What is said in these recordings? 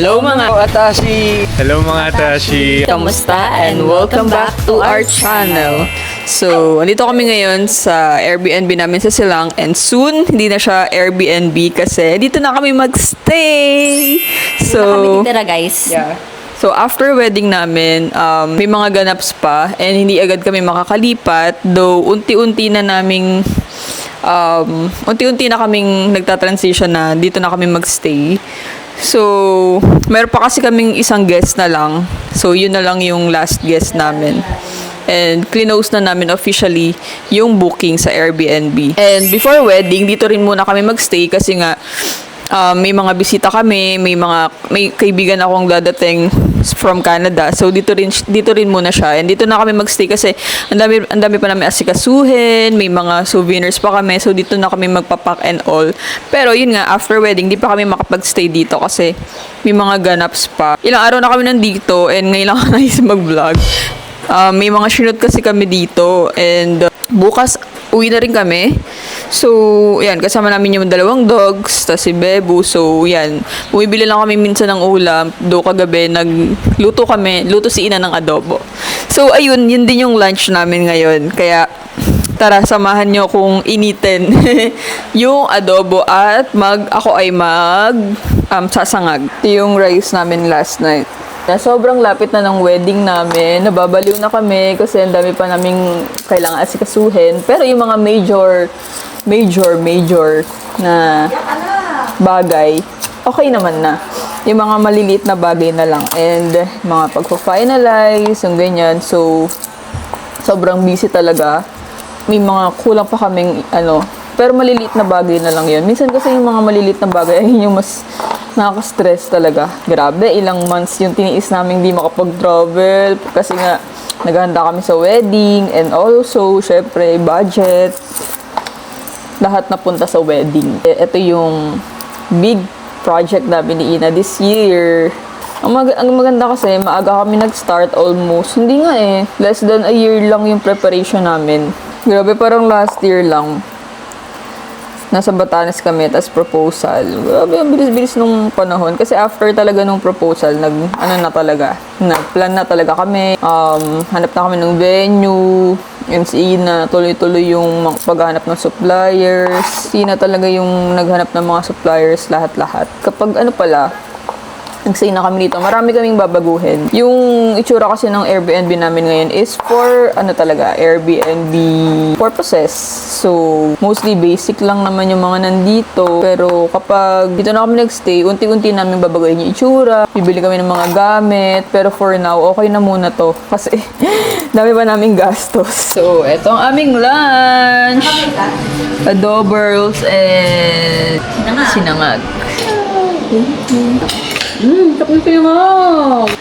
Hello mga Atashi! Hello mga Atashi! Kamusta? And welcome back to our channel. So, andito kami ngayon sa Airbnb namin sa Silang and soon, hindi na siya Airbnb kasi dito na kami magstay! So, kami titira guys. Yeah. So, after wedding namin, may mga ganaps pa and hindi agad kami makakalipat. Though, unti-unti na kaming nagta-transition na dito na kami magstay. So, meron pa kasi kaming isang guest na lang. So, yun na lang yung last guest namin. And close na namin officially yung booking sa Airbnb. And before wedding, dito rin muna kami magstay kasi nga may mga bisita kami, may kaibigan akong dadating from Canada. So dito rin muna siya. And dito na kami magstay kasi ang dami pa namin asikasuhin, may mga souvenirs pa kami. So dito na kami magpapack and all. Pero yun nga, after wedding, di pa kami makapag-stay dito kasi may mga ganaps pa. Ilang araw na kami nandito and ngayon lang ako naisip mag-vlog. May mga shoot kasi kami dito and bukas uwi na rin kami. So, yan, kasama namin yung dalawang dogs, tas si Bebo. So, yan, bumibili lang kami minsan ng ulam. Do kagabi, luto si Ina ng adobo. So, ayun, yun din yung lunch namin ngayon. Kaya, tara, samahan nyo kung initin yung adobo at ako ay sasangag. Ito yung rice namin last night. Na sobrang lapit na ng wedding namin, nababaliw na kami kasi ang dami pa naming kailangan asikasuhin. Pero yung mga major na bagay, okay naman na. Yung mga maliliit na bagay na lang. And mga pagpa-finalize, yung ganyan. So, sobrang busy talaga. May mga kulang pa kaming pero maliliit na bagay na lang yun. Minsan kasi yung mga maliliit na bagay, ayun yung mas nakaka-stress talaga. Grabe, ilang months yung tiniis namin di makapag-travel kasi nga naghahanda kami sa wedding and also, syempre, budget. Lahat napunta sa wedding. Ito yung big project namin ni Ina this year. Ang maganda kasi, maaga kami nag-start almost. Hindi nga less than a year lang yung preparation namin. Grabe, parang last year lang. Nasa Batanes kami, tas proposal. Grabe, ang bilis-bilis nung panahon. Kasi after talaga nung proposal, nag-plan na talaga kami. Hanap na kami ng venue. Yung si Ina, tuloy-tuloy yung paghanap ng suppliers. Si Ina talaga yung naghanap ng mga suppliers, lahat-lahat. Kapag nagsay na kami dito, marami kaming babaguhin. Yung itsura kasi ng Airbnb namin ngayon is for, Airbnb purposes. So, mostly basic lang naman yung mga nandito. Pero kapag dito na kami nagstay, unti-unti namin babaguhin yung itsura. Bibili kami ng mga gamit. Pero for now, okay na muna to. Kasi, dami pa naming gastos. So, eto ang aming lunch. Adobos and sinangag. Tapos sinangag!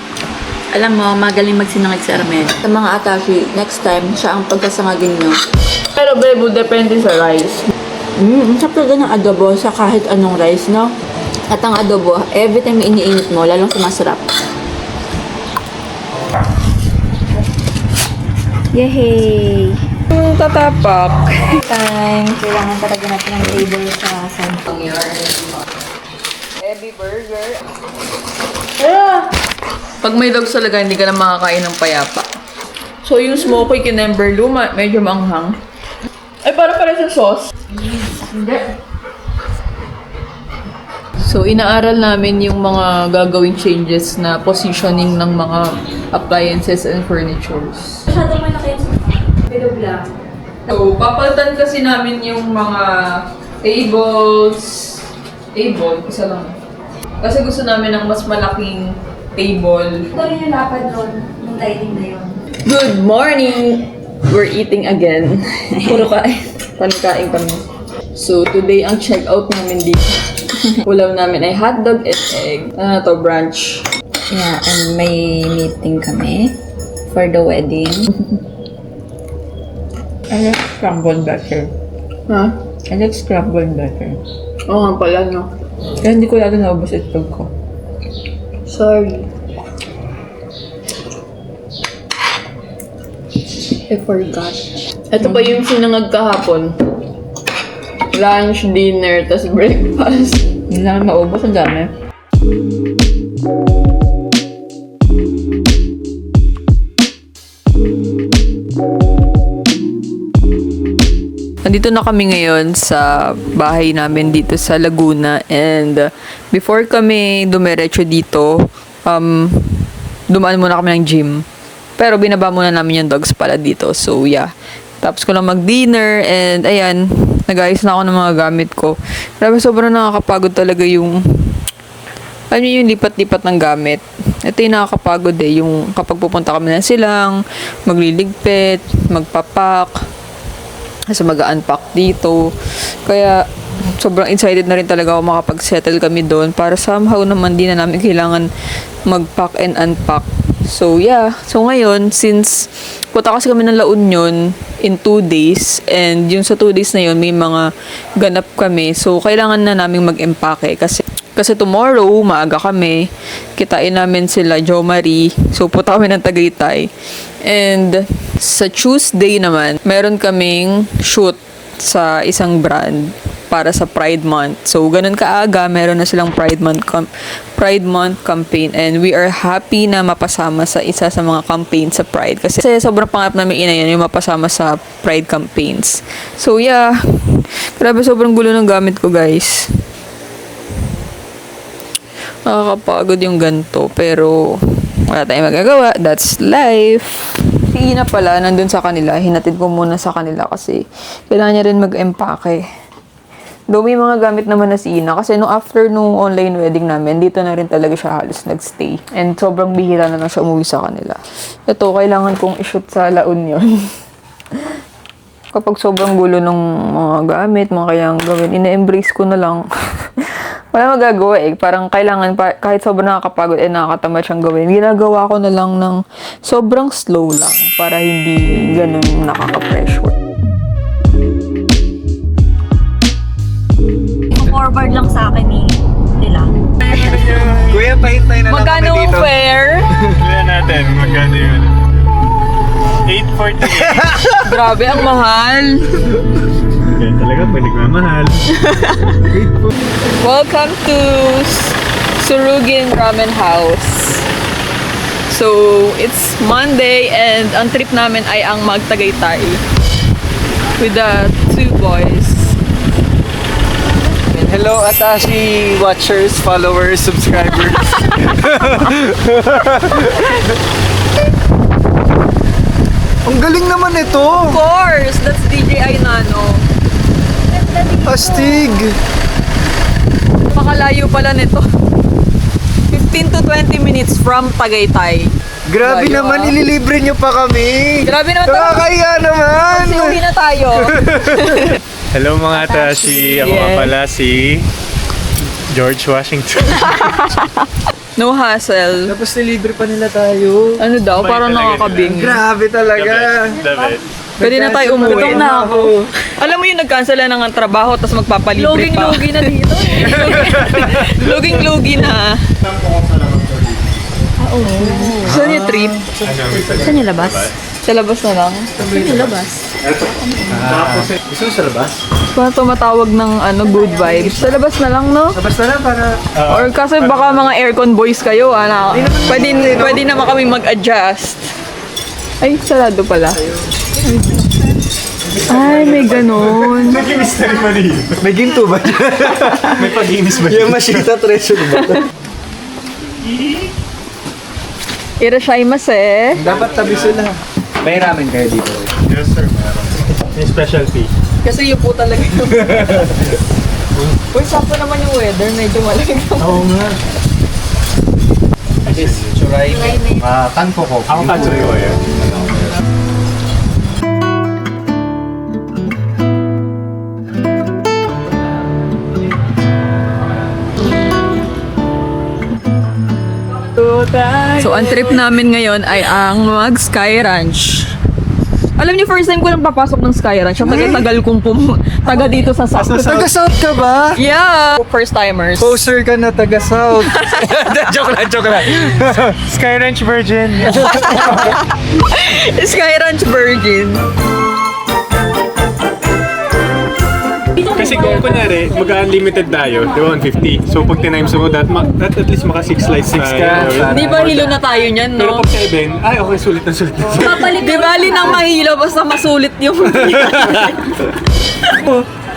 Alam mo, magaling magsinangag si Armel. Sa mga Atashi, next time, siya ang pagkasangagin nyo. Pero Bebo, depende sa rice. Sarap talaga ng adobo sa kahit anong rice, no? At ang adobo, every time iniinit mo, lalong sumasarap. Yehey! Tatapak. Time, kailangan talaga natin ng table sa santong yard. Heavy burger. Pag may dogs talaga, hindi ka na makakain ng payapa. So, yung smoky kinemberlu, medyo maanghang. Ay, para sa sauce. Hindi. So, inaaral namin yung mga gagawing changes na positioning ng mga appliances and furnitures. Masyado malaki yung bilog lang. So, papalitan kasi namin yung mga tables. Isa lang. Kasi gusto namin ng mas malaking table. Ito rin yung lapad nun, yung lighting na yun. Good morning! We're eating again. Puro kain kami. So, today ang check-out namin dito. Ulam namin ay hotdog and egg. Brunch. Yeah, and may meeting kami for the wedding. I like scrambled butter. Ha? I like scrambled butter. Oo nga pala, no? Kaya hindi ko lagi naubos itlog ko. Sorry. I forgot. Ito pa yung sinangag kahapon. Lunch, dinner, tas breakfast. Hindi namin maubos, ang dami. Nandito na kami ngayon sa bahay namin dito sa Laguna, and before kami dumiretso dito, dumaan muna kami ng gym. Pero binaba muna namin yung dogs pala dito. So yeah. Tapos ko lang mag-dinner, and ayan, nag-ayos na ako ng mga gamit ko. Grabe, sobrang nakakapagod talaga yung alam niyo yung lipat-lipat ng gamit. Ito yung nakakapagod yung kapag pupunta kami ng silang, magliligpit, magpapak, kasi mag-unpack dito. Kaya, sobrang excited na rin talaga ako makapag-settle kami doon para somehow naman di na namin kailangan mag-pack and unpack. So, yeah. So, ngayon, since punta kasi kami ng La Union in 2 days, and yung sa 2 days na yun, may mga ganap kami. So, kailangan na namin mag-empake kasi tomorrow, maaga kami. Kitain namin sila, Jo Marie. So, punta kami ng Tagaytay. And sa Tuesday naman, meron kaming shoot sa isang brand para sa Pride Month. So, ganun kaaga, meron na silang Pride Month campaign. And we are happy na mapasama sa isa sa mga campaign sa Pride. Kasi sobrang pangarap namin yan, yung mapasama sa Pride campaigns. So, yeah. Grabe, sobrang gulo ng gamit ko, guys. Nakakapagod yung ganito, pero wala tayong magagawa. That's life. Si Ina pala, nandun sa kanila. Hinatid ko muna sa kanila kasi kailangan niya rin mag-empake. Though may mga gamit naman na si Ina. Kasi after nung online wedding namin, dito na rin talaga siya halos nagstay. And sobrang bihira na lang siya umuwi sa kanila. Ito, kailangan kong i-shoot sa La Union. Kapag sobrang gulo ng mga gamit, mga kailangan gawin, ina-embrace ko na lang. Wala magagawa Parang kailangan, kahit sobrang nakakapagod nakakatamad siyang gawin, ginagawa ko na lang ng sobrang slow lang para hindi ganun nakaka-pressure. Forward lang sa akin nila. Kuya, pahintay na lang Magkano kami dito. fare? Kuya natin, magkano yun? 848. Grabe, ang mahal. Yan talaga, pinagmamahal. Welcome to Surugin Ramen House. So, it's Monday and ang trip namin ay ang Magtagaytay with the 2 boys. Hello, Atashi watchers, followers, subscribers. Ang galing naman ito! Of course, that's DJ Ainano. Astig! Pakalayo pala nito. 15 to 20 minutes from Tagaytay. Grabe Layo, naman, ah. ililibre nyo pa kami! Grabe naman Nakakaya naman! Kasi uwi na tayo. Hello mga Tashi, ako nga Yes. pala si George Washington. No hassle. Tapos nilibre pa nila tayo. Ano daw? Sabay Parang talaga nakakabing. Grabe talaga! The best. Pwede na tayo umuwi. Gutom na ako. Alam mo yung nag-cancel na ng trabaho tapos magpapalibre pa. Luging-lugi na dito. Luging-lugi na. Saan yung trip? Saan yung labas? Sa labas na lang. Saan yung labas? Gusto mo sa labas? Parang tumatawag ng good vibes. Sa labas na lang, no? Labas na lang para... Or kasi baka mga aircon boys kayo, pwede naman kami mag-adjust. Ay, sarado pala. Ay, may ganun. May ginto ba? May pag-inis ba? Yung Mashita treasure ba? Irashimasu eh. Dapat tabi sila. May ramen kayo dito. Yes sir, meron. May specialty. Kasi yun po talaga yung... Uy, sakto naman yung weather. Medyo malamig. Oo nga. This churay. Tanko ko. Ako Tanjuri ko eh. So, ang trip namin ngayon ay ang mag-Sky Ranch. Alam niyo, first time ko lang papasok ng Sky Ranch. Ang tagal kong taga dito sa South. Taga-South ka ba? Yeah! First timers. Poser ka na taga-South. joke lang. Sky Ranch Virgin. Sky Ranch Virgin. Dito Kasi kung kunyari, mag-unlimited tayo, di ba 150. So pag tinimes mo that, at least maka 6 slides tayo. Di ba hilo na tayo niyan, Pero no? pag 7, ay okay, sulit na sulit. Di bali nang mahilo basta masulit yung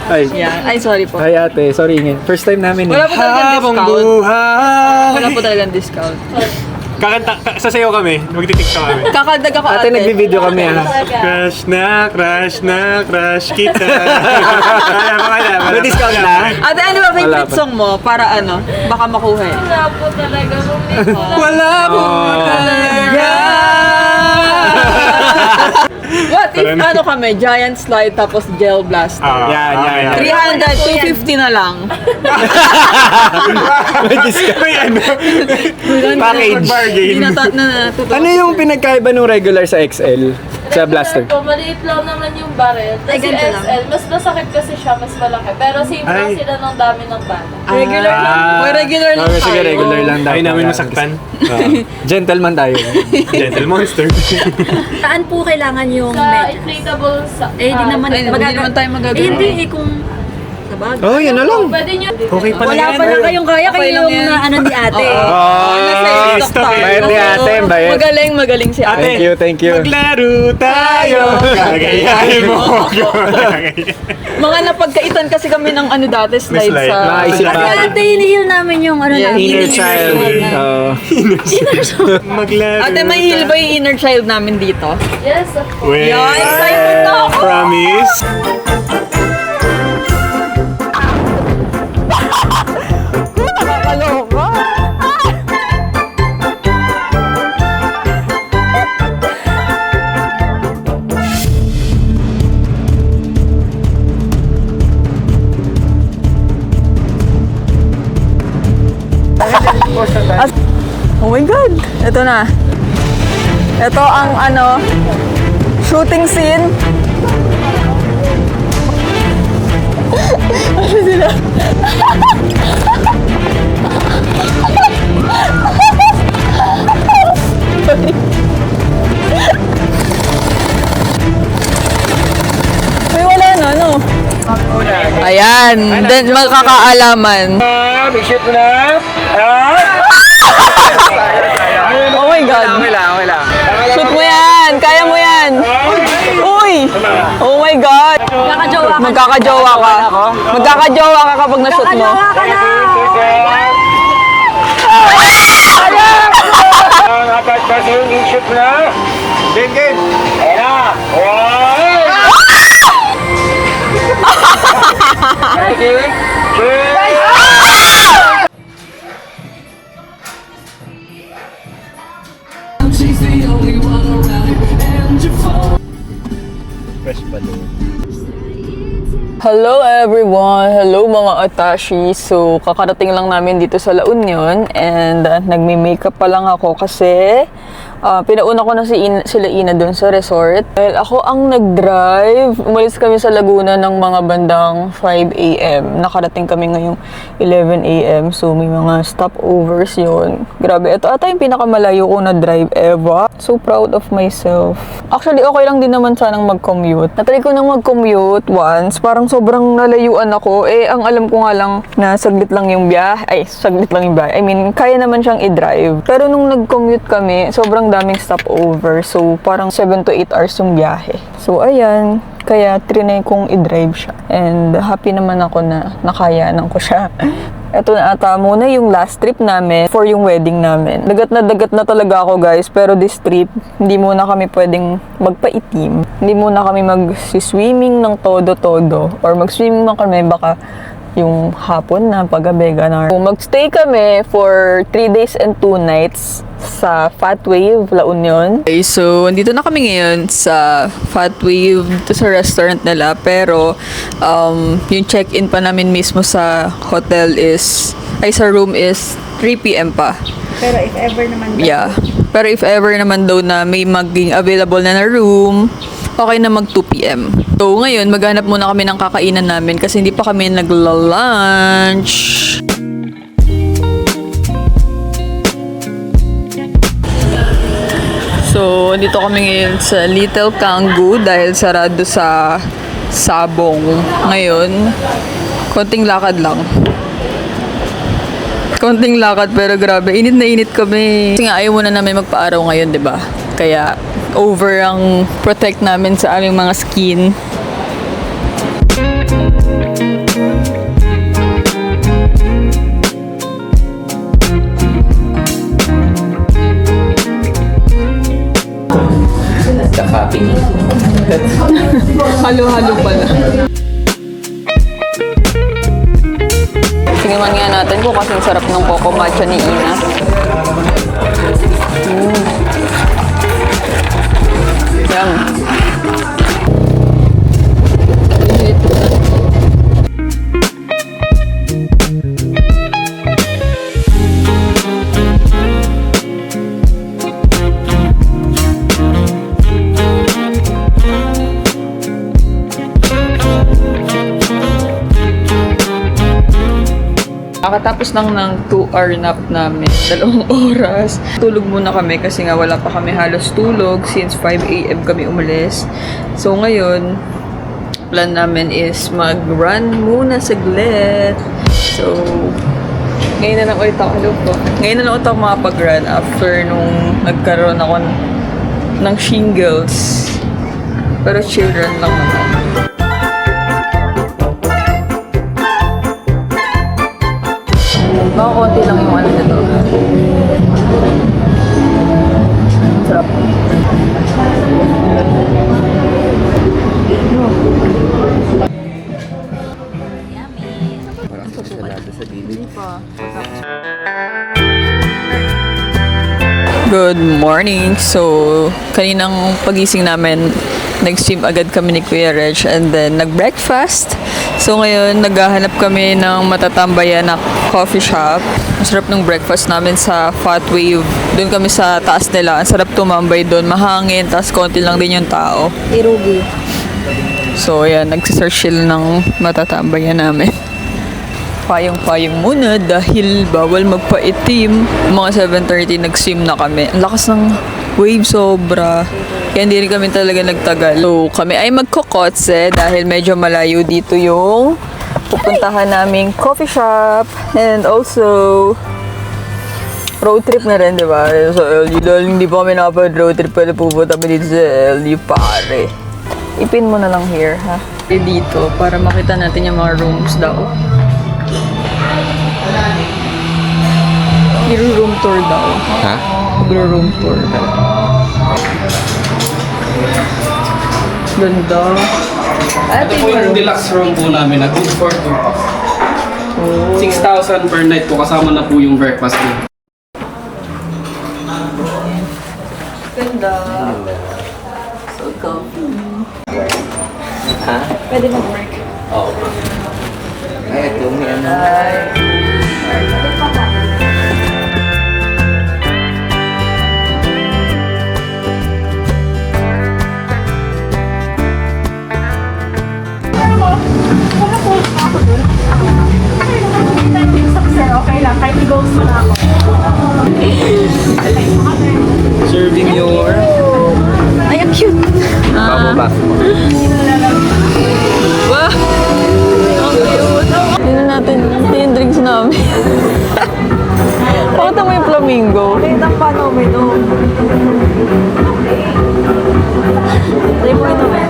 Ay. Yan. Ay, sorry po. Ay ate, sorry ingin. First time namin. Wala po talagang Habang discount. buhay. Wala po talagang discount. Sasayaw kami, magtitiktok kami. Kakadag ako Ate, nagbibideo kami Crush na crush kita. May discount na? Ate, ano ba favorite Wala pa. song mo? Para ano, baka makuha eh. Wala po talaga. What if ano kami, giant slide tapos gel blast? Yan. 300, 250 na lang. May discount. May ano? Package. Bargain. Ano yung pinagkaiba ng regular sa XL? Sa blaster? Maliit lang naman yung barrel. Ay, Kasi ganito lang. XL, mas masakit kasi siya, mas malaki. Pero same lang Ay. sila ng dami ng bala. Regular lang. May regular lang Okay, sige, tayo. regular lang daw. Ay namin masaktan. Gentleman tayo. Gentle monster. Saan po kailangan yung Sa inflatable sa... Eh, di naman. Ay, hindi naman tayo magagawa. Eh, hindi eh, kung sa bagay. Oh, yan na lang. Pwede nyo... Okay pala Wala yan. pa na kayong kaya, Okay kayo lang yung yan. na ano ni ate. stop it. Bayad ni ate, bayad. Magaling si ate. Thank you. Maglaro tayo. Gagayahin mo. Mga napagkaitan kasi kami ng ano dati, slide slide. sa... Naisip Kasi pa. ate, hinihil namin yung ano Yeah, namin. Inner child. Maglaro Ate, may heal ba yung inner child namin dito? Yes, of course. Wait. Yan, excited na ako! Promise. Nakakaloka! Oh my God! Ito na. Ito ang ano, shooting scene. Ano sila? May wala na, no? Ayan, then magkakaalaman. Shoot mo na. Oh my God. Okay lang. Shoot mo yan! Kaya mo yan! Uy! Oh my God! Magkakajowa ka. Magkakajowa ka kapag na-shoot mo. Shoot mo na. Game. Fresh balloon. Hello everyone! Hello mga atashi! So, kakarating lang namin dito sa La Union and nagme-makeup pa lang ako kasi pinauna ko na sila Ina doon sa resort. Dahil ako ang nag-drive, umalis kami sa Laguna ng mga bandang 5 a.m. Nakarating kami ngayong 11 a.m. So, may mga stopovers yun. Grabe, ito ata yung pinakamalayo ko na drive ever. So proud of myself. Actually, okay lang din naman sanang mag-commute. Natry ko nang mag-commute once. Parang sobrang nalayuan ako. Eh, ang alam ko nga lang na saglit lang yung biyahe. Ay, saglit lang yung biyahe. I mean, kaya naman siyang i-drive. Pero nung nag-commute kami, sobrang daming stopover. So, parang 7 to 8 hours yung biyahe. So, ayan. Kaya, trinay kong i-drive siya. And happy naman ako na nakayanan ko siya. Ito na ata muna yung last trip namin for yung wedding namin. Dagat na talaga ako guys, pero this trip, hindi muna kami pwedeng magpaitim. Hindi muna kami mag-swimming ng todo-todo. Or mag-swimming man kami baka yung hapon na paggabi, ganar. Mag-stay kami for 3 days and 2 nights sa Fat Wave, La Union. Okay, so andito na kami ngayon sa Fat Wave, dito sa restaurant nila. Pero yung check-in pa namin mismo sa hotel sa room is 3 p.m. pa. Pero if ever naman Yeah. Pero if ever naman daw na may maging available na room, okay na mag 2 p.m. So ngayon, maghanap muna kami ng kakainan namin kasi hindi pa kami nagla-lunch. So, dito kami ngayon sa Little Canggu dahil sarado sa Sabong. Ngayon, konting lakad lang. Konting lakad pero grabe, init na init kami. Kasi nga ayaw muna namin magpa-araw ngayon, 'di ba? Kaya over ang protect namin sa aming mga skin. Halo-halo pala. Tingnan nga natin kung kasing sarap ng coco matcha ni Ina. Yum. Kakatapos lang ng 2-hour nap namin, 2 oras. Tulog muna kami kasi nga wala pa kami halos tulog since 5 a.m. kami umalis. So ngayon, plan namin is mag-run muna saglit. So, ngayon na lang ulit ako, ngayon na lang ulit ako makapag-run after nung nagkaroon ako ng shingles. Pero chill run lang naman. Baka konti lang yung ano nito. Sarap. Good morning! So, kaninang pagising namin, nag-swim agad kami ni Kuya Reg and then nag-breakfast. So ngayon, naghahanap kami ng matatambayan na coffee shop. Masarap ng breakfast namin sa Fat Wave. Doon kami sa taas nila. Ang sarap tumambay doon. Mahangin, tapos konti lang din yung tao. Irugi. So ayan, nagsisearch sila ng matatambayan namin. Payong-payong muna dahil bawal magpaitim. Mga 7:30 nag-swim na kami. Ang lakas ng wave sobra. Kaya hindi rin kami talaga nagtagal. So kami ay magkokotse dahil medyo malayo dito yung pupuntahan naming coffee shop. And also, road trip na rin, di ba? So LU dahil hindi pa kami nakapag-road trip pala pupunta kami dito sa LU, pare. Ipin mo na lang here, ha? Dito, para makita natin yung mga rooms daw. Room tour daw. Ha? Room tour. Ganda. Ito po yung deluxe room po namin na good for 2 packs. 6,000 per night po kasama na po yung breakfast po. Ganda. So comfy. Ha? Pwede mag-work. Oo. Ay, ito may ano. Okay lang, kahit i-ghost mo na ako. Serving your... Ay, ang cute! Bubble bath. Wow! Ang cute! Tingnan natin yung drinks namin. Pakita mo yung flamingo. Wait, ang paano mo ito? Try mo ito, man.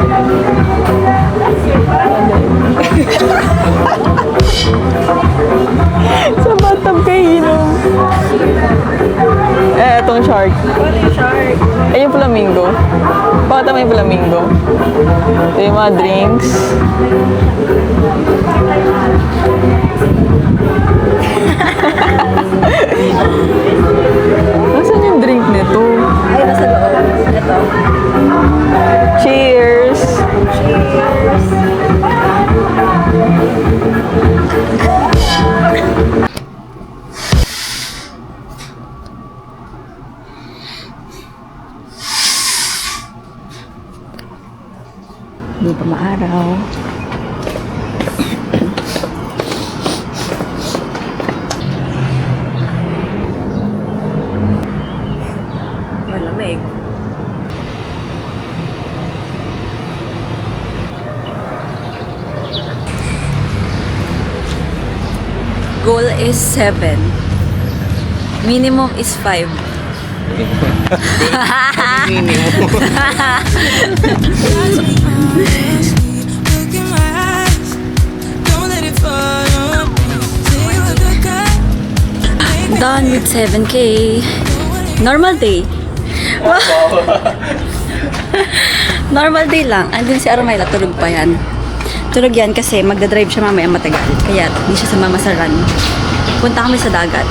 Sa bathtub kayo inom. Etong shark. Ano yung shark? Ay, yung flamingo. Pakita mo yung flamingo. Ito yung mga drinks. Nasaan yung drink nito? Ay, nasa loob. Ito. Cheers! Cheers! Hindi pa maaraw. Malamig. goal is 7. Minimum is 5. Done with 7K. Normal day. Normal day lang. Andun si Armayla, tulog pa yan. Tulog yan kasi magdadrive siya mamaya matagal. Kaya di siya sumama sa run. Punta kami sa dagat.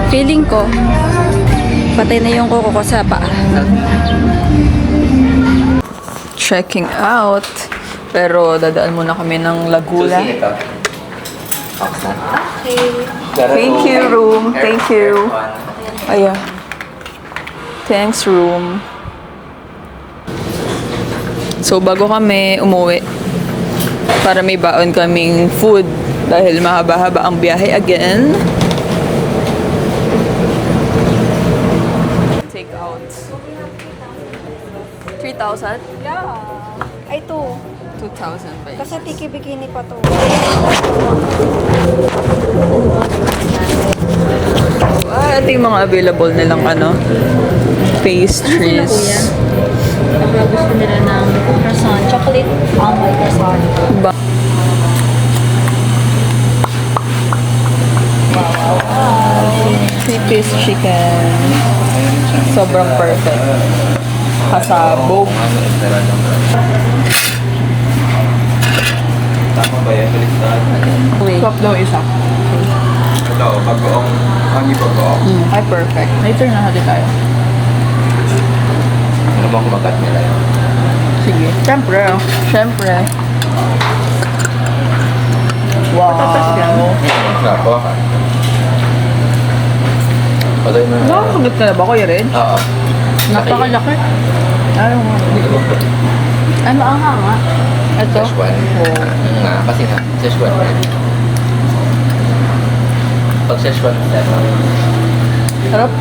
Feeling ko, patay na yung kuko ko sa paa. Checking out. Pero dadaan muna kami ng Laguna. Thank you, room. Thank you. Ayan. Thanks, room. So, bago kami umuwi, para may baon kaming food dahil mahaba-haba ang biyahe again. Take out. 3,000? Ay, 2. 2,000 ba? Kasi tiki-bikini pa to. Ito yung mga available nilang pastries. Kapag gusto nila ng croissant, chocolate almond croissant. Ba- Three-piece chicken. Sobrang perfect. Kasabog. Tama ba yan? Baliktad. Swap daw isa. Ito, bagoong. Ang bagoong. Ay, perfect. Later na hati tayo. Ano bang kumagat nila yun? Sige. Siyempre. Siyempre. Wow. Nga po. Patay mo na. Nakakagat ka na ba, Kuya Red? Oo. Napakalaki. Ayaw nga. Ay, maanga nga. Ito? Szechuan. Nga, kasi nga. Szechuan. Pag Szechuan, Sarap.